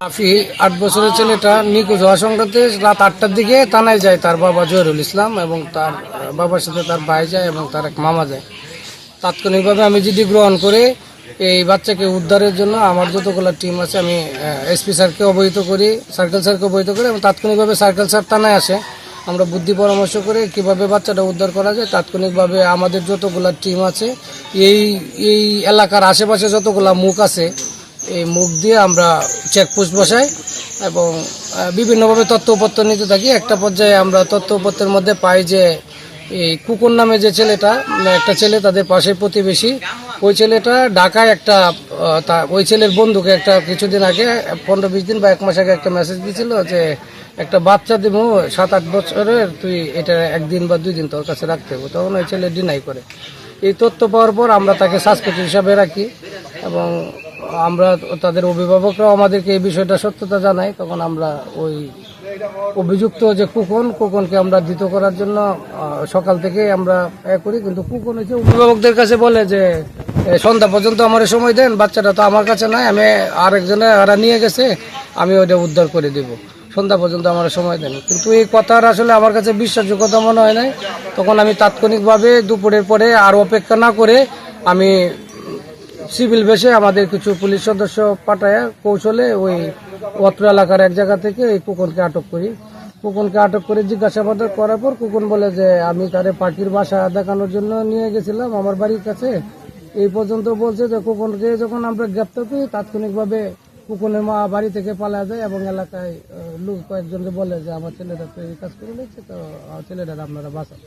রাফি 8 বছরের ছেলেটা নিখোঁজ হওয়া সংক্রান্তে রাত 8টার দিকে থানায় যায় তার বাবা জহিরুল ইসলাম এবং তার বাবার সাথে তার ভাই যায় এবং তার এক মামা যায়। তাৎক্ষণিকভাবে আমি জিডি গ্রহণ করে এই বাচ্চাকে উদ্ধারের জন্য আমার যতগুলো টিম আছে আমি এসপি স্যারকে অবহিত করি, সার্কেল স্যারকে অবহিত করি এবং তাৎক্ষণিকভাবে সার্কেল স্যার থানায় আসে। আমরা বুদ্ধি পরামর্শ করে কিভাবে বাচ্চাটা উদ্ধার করা যায় তাৎক্ষণিকভাবে আমাদের যতগুলো টিম আছে এই এলাকার আশেপাশে যতগুলো মুখ আছে এই মুখ দিয়ে আমরা চেকপোস্ট বসাই এবং বিভিন্নভাবে তথ্য উপত্য নিতে থাকি। একটা পর্যায়ে আমরা তথ্য উপত্যের মধ্যে পাই যে এই কুকুর নামে যে ছেলেটা, একটা ছেলে তাদের পাশে প্রতিবেশী, ওই ছেলেটা ঢাকায় একটা ওই ছেলের বন্ধুকে একটা কিছুদিন আগে 15-20 দিন বা 1 মাস আগে একটা মেসেজ দিয়েছিল যে একটা বাচ্চা দিব 7-8 বছরের, তুই এটা 1 দিন বা 2 দিন তোর কাছে রাখতে হবে। তখন ওই ছেলে ডিনাই করে। এই তথ্য পাওয়ার পর আমরা তাকে সাসপেক্ট হিসাবে রাখি এবং আমরা তাদের অভিভাবকরাও আমাদেরকে এই বিষয়টা সত্যতা জানায়। তখন আমরা ওই অভিযুক্ত যে কুকনকে আমরা ধৃত করার জন্য সকাল থেকে আমরা করি, কিন্তু কুকন হচ্ছে অভিভাবকদের কাছে বলে যে সন্ধ্যা পর্যন্ত আমার সময় দেন, বাচ্চাটা তো আমার কাছে নাই, আমি আরেকজনে ওরা নিয়ে গেছে, আমি ওইটা উদ্ধার করে দেব, সন্ধ্যা পর্যন্ত আমার সময় দেন। কিন্তু এই কথার আসলে আমার কাছে বিশ্বাসযোগ্যতা মনে হয় নাই। তখন আমি তাৎক্ষণিকভাবে দুপুরের পরে আর অপেক্ষা না করে আমি সিভিল বেশে আমাদের কিছু পুলিশ সদস্য পাঠায় কৌশলে ওই অত্র এলাকার এক জায়গা থেকে এই কুকনকে আটক করি। কুকনকে আটক করে জিজ্ঞাসাবাদ করার পর কুকন বলে যে আমি তারে পাখির বাসা দেখানোর জন্য নিয়ে গেছিলাম আমার বাড়ির কাছে। এই পর্যন্ত বলছে যে কুকনকে যখন আমরা গ্রেপ্তার করি তাৎক্ষণিকভাবে কুকনের মা বাড়ি থেকে পালা যায় এবং এলাকায় লোক কয়েকজনকে বলে যে আমার ছেলেটা তো এই কাজ করে নিচ্ছে, তো ছেলেটা আপনারা বাঁচান।